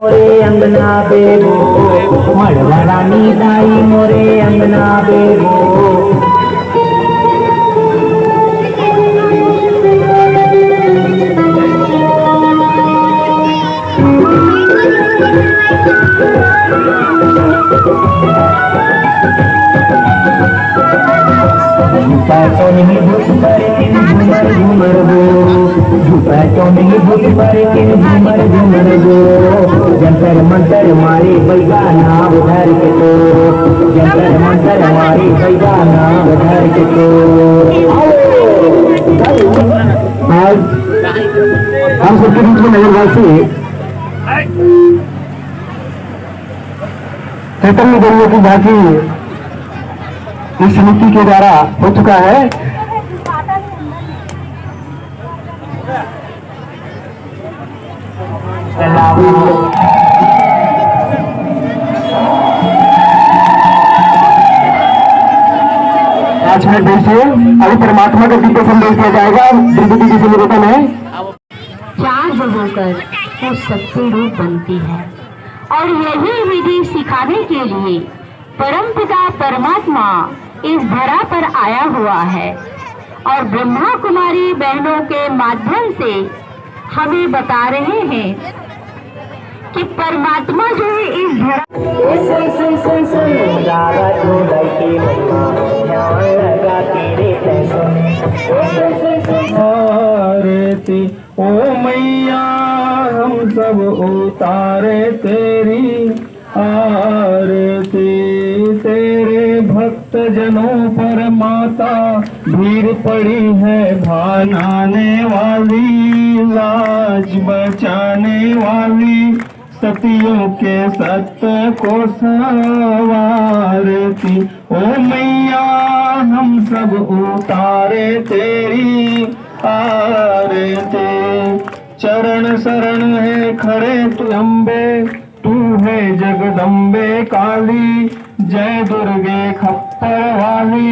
मोरे अंगना बेगो मड़वरानी दाई मोरे अंगना बेगो झूठा नहीं भूत पर झूमर झूमर गो झूठा नहीं भूत पर झूमर झूमर गो जंतर मंतर मारे बैगा नाव धर के तो जंतर मंतर मारे बैगा नाव धर के तो आज हम सबके बीच में नगरवासी चैतन्य देवियों की झांकी इस समिति के द्वारा हो चुका है। आज में देर से अभी परमात्मा का दिव्य संदेश दिया जाएगा। द्रौपदी जी से निवेदन है, चार होकर वो सत्य रूप बनती है और यही विधि सिखाने के लिए परमपिता परमात्मा इस धरा पर आया हुआ है और ब्रह्मा कुमारी बहनों के माध्यम से हमें बता रहे हैं कि परमात्मा जो है इस धरा आरती ओ मैया हम सब उतारे तेरी आरती, तेरे भक्त जनों पर माता भीड़ पड़ी है भानाने वाली, लाज बचाने वाली, सतियों के सत्य को सवारती। ओ मैया हम सब उतारे तेरी आरती, चरण शरण है खड़े तू अम्बे, तू है जगदम्बे काली, जय दुर्गे खप्पर वाली,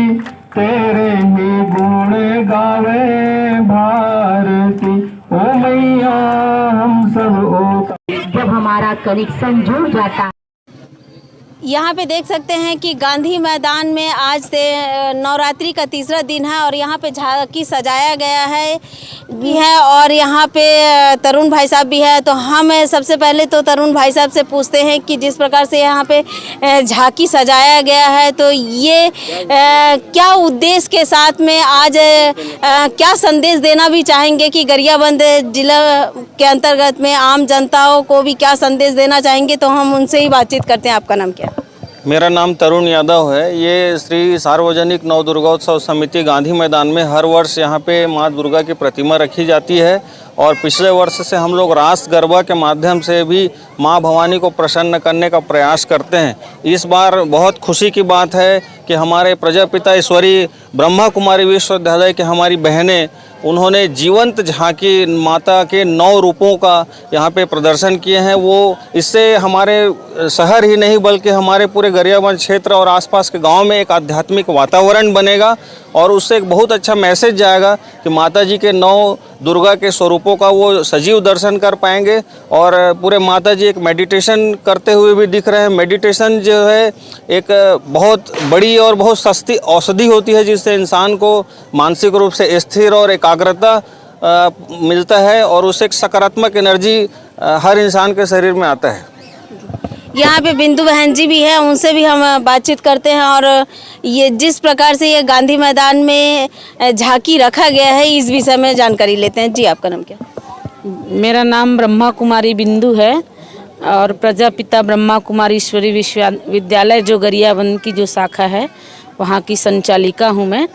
तेरे ही गुण गावे भारती। ओ मैया हम सब जब हमारा कनेक्शन जुड़ जाता। यहाँ पे देख सकते हैं कि गांधी मैदान में आज से नवरात्रि का तीसरा दिन है और यहाँ पे झांकी सजाया गया है भी है और यहाँ पे तरुण भाई साहब भी है। तो हम सबसे पहले तो तरुण भाई साहब से पूछते हैं कि जिस प्रकार से यहाँ पे झांकी सजाया गया है तो ये क्या उद्देश्य के साथ में आज क्या संदेश देना भी चाहेंगे कि गरियाबंद जिला के अंतर्गत में आम जनताओं को भी क्या संदेश देना चाहेंगे। तो हम उनसे ही बातचीत करते हैं। आपका नाम क्या? मेरा नाम तरुण यादव है। ये श्री सार्वजनिक नव दुर्गोत्सव समिति गांधी मैदान में हर वर्ष यहाँ पे माँ दुर्गा की प्रतिमा रखी जाती है और पिछले वर्ष से हम लोग रास गरबा के माध्यम से भी माँ भवानी को प्रसन्न करने का प्रयास करते हैं। इस बार बहुत खुशी की बात है कि हमारे प्रजापिता ईश्वरी ब्रह्मा कुमारी विश्वविद्यालय के हमारी बहनें उन्होंने जीवंत झांकी माता के 9 रूपों का यहाँ पे प्रदर्शन किए हैं। वो इससे हमारे शहर ही नहीं बल्कि हमारे पूरे गरियाबंद क्षेत्र और आसपास के गांव में एक आध्यात्मिक वातावरण बनेगा और उससे एक बहुत अच्छा मैसेज जाएगा कि माता जी के 9 दुर्गा के स्वरूपों का वो सजीव दर्शन कर पाएंगे। और पूरे माता जी एक मेडिटेशन करते हुए भी दिख रहे हैं। मेडिटेशन जो है एक बहुत बड़ी और बहुत सस्ती औषधि होती है जिससे इंसान को मानसिक रूप से स्थिर और एकाग्रता मिलता है और उससे एक सकारात्मक एनर्जी हर इंसान के शरीर में आता है। यहाँ पे बिंदु बहन जी भी है, उनसे भी हम बातचीत करते हैं और ये जिस प्रकार से ये गांधी मैदान में झांकी रखा गया है इस विषय में जानकारी लेते हैं। जी आपका नाम क्या? मेरा नाम ब्रह्मा कुमारी बिंदु है और प्रजापिता ब्रह्मा कुमारी ईश्वरी विश्वविद्यालय जो गरियाबंद की जो शाखा है वहाँ की संचालिका हूँ मैं।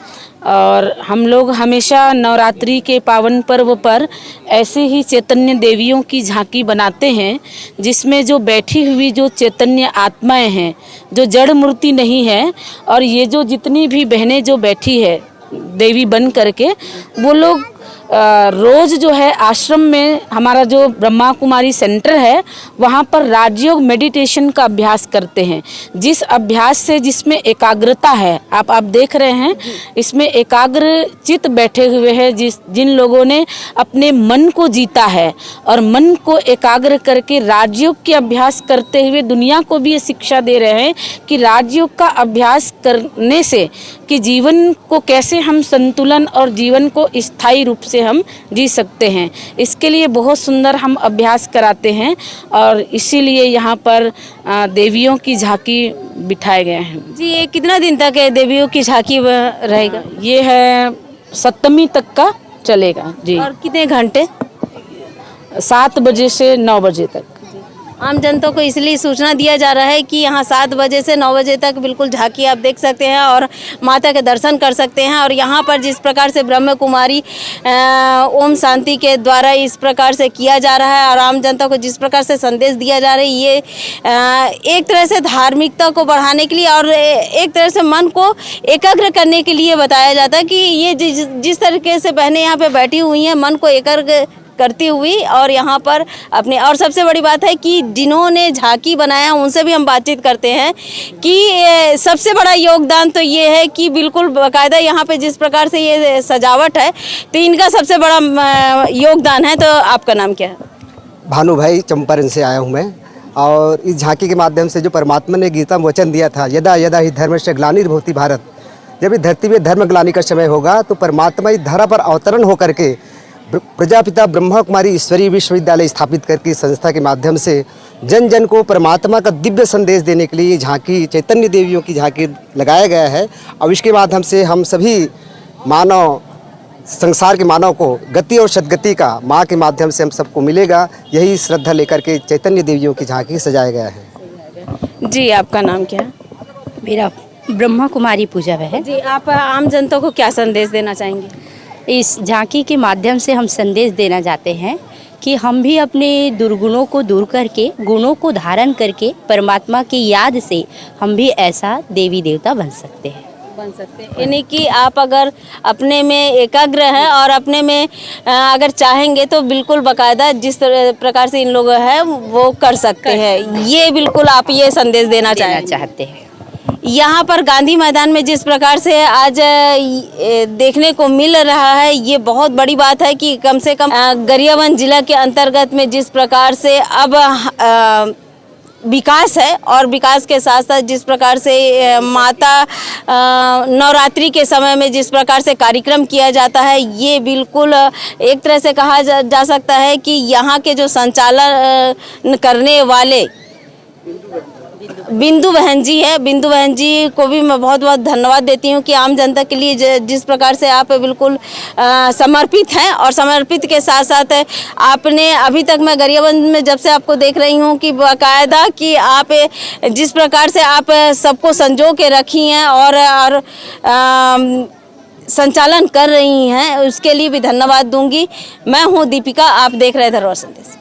और हम लोग हमेशा नवरात्रि के पावन पर्व पर ऐसे ही चैतन्य देवियों की झांकी बनाते हैं जिसमें जो बैठी हुई जो चैतन्य आत्माएं हैं, जो जड़ मूर्ति नहीं है, और ये जो जितनी भी बहनें जो बैठी है देवी बन करके, वो लोग रोज जो है आश्रम में हमारा जो ब्रह्मा कुमारी सेंटर है वहाँ पर राजयोग मेडिटेशन का अभ्यास करते हैं। जिस अभ्यास से जिसमें एकाग्रता है, आप देख रहे हैं इसमें एकाग्र चित बैठे हुए हैं जिन लोगों ने अपने मन को जीता है और मन को एकाग्र करके राजयोग के अभ्यास करते हुए दुनिया को भी ये शिक्षा दे रहे हैं कि राजयोग का अभ्यास करने से कि जीवन को कैसे हम संतुलन और जीवन को स्थायी रूप से हम जी सकते हैं। इसके लिए बहुत सुंदर हम अभ्यास कराते हैं और इसीलिए यहाँ पर देवियों की झांकी बिठाए गए हैं। जी, ये कितना दिन तक है देवियों की झांकी रहेगा? ये है सप्तमी तक का चलेगा जी। और कितने घंटे? 7 बजे से 9 बजे तक। आम जनता को इसलिए सूचना दिया जा रहा है कि यहाँ 7 बजे से 9 बजे तक बिल्कुल झांकी आप देख सकते हैं और माता के दर्शन कर सकते हैं। और यहाँ पर जिस प्रकार से ब्रह्म कुमारी ओम शांति के द्वारा इस प्रकार से किया जा रहा है और आम जनता को जिस प्रकार से संदेश दिया जा रहा है, ये एक तरह से धार्मिकता को बढ़ाने के लिए और एक तरह से मन को एकाग्र करने के लिए बताया जाता है कि ये जिस तरीके से बहनें यहाँ पर बैठी हुई हैं मन को एकाग्र करती हुई और यहाँ पर अपने, और सबसे बड़ी बात है कि जिन्होंने झांकी बनाया उनसे भी हम बातचीत करते हैं कि सबसे बड़ा योगदान तो ये है कि बिल्कुल बाकायदा यहाँ पे जिस प्रकार से ये सजावट है तो इनका सबसे बड़ा योगदान है। तो आपका नाम क्या है? भानु भाई, चंपारण से आया हूँ मैं। और इस झांकी के माध्यम से जो परमात्मा ने गीता में वचन दिया था, यदा यदा ही धर्मस्य ग्लानिर्भवति भारत, जब इस धरती में धर्म ग्लानि का समय होगा तो परमात्मा इस धरा पर अवतरण होकर के प्रजापिता ब्रह्मा कुमारी ईश्वरीय विश्वविद्यालय स्थापित करके संस्था के माध्यम से जन जन को परमात्मा का दिव्य संदेश देने के लिए झांकी, चैतन्य देवियों की झांकी लगाया गया है। और इसके माध्यम से हम सभी मानव, संसार के मानव को गति और सद्गति का माँ के माध्यम से हम सबको मिलेगा, यही श्रद्धा लेकर के चैतन्य देवियों की झांकी सजाया गया है। जी, आपका नाम क्या है? मेरा ब्रह्मा कुमारी पूजा है। जी, आप आम जनता को क्या संदेश देना चाहेंगे? इस झांकी के माध्यम से हम संदेश देना चाहते हैं कि हम भी अपने दुर्गुणों को दूर करके गुणों को धारण करके परमात्मा की याद से हम भी ऐसा देवी देवता बन सकते हैं। यानी कि आप अगर अपने में एकाग्र हैं और अपने में अगर चाहेंगे तो बिल्कुल बाकायदा जिस प्रकार से इन लोग हैं वो कर सकते हैं। ये बिल्कुल आप ये संदेश देना चाहते हैं। यहाँ पर गांधी मैदान में जिस प्रकार से आज देखने को मिल रहा है, ये बहुत बड़ी बात है कि कम से कम गरियाबंद जिला के अंतर्गत में जिस प्रकार से अब विकास है और विकास के साथ साथ जिस प्रकार से माता नवरात्रि के समय में जिस प्रकार से कार्यक्रम किया जाता है, ये बिल्कुल एक तरह से कहा जा सकता है कि यहाँ के जो संचालन करने वाले बिंदु बहन जी है, बिंदु बहन जी को भी मैं बहुत बहुत धन्यवाद देती हूँ कि आम जनता के लिए जिस प्रकार से आप बिल्कुल समर्पित हैं। और समर्पित के साथ साथ आपने अभी तक मैं गरियाबंद में जब से आपको देख रही हूँ कि बाकायदा कि आप जिस प्रकार से आप सबको संजो के रखी हैं और संचालन कर रही हैं, उसके लिए भी धन्यवाद दूंगी। मैं हूँ दीपिका, आप देख रहे थे धरोहर संदेश।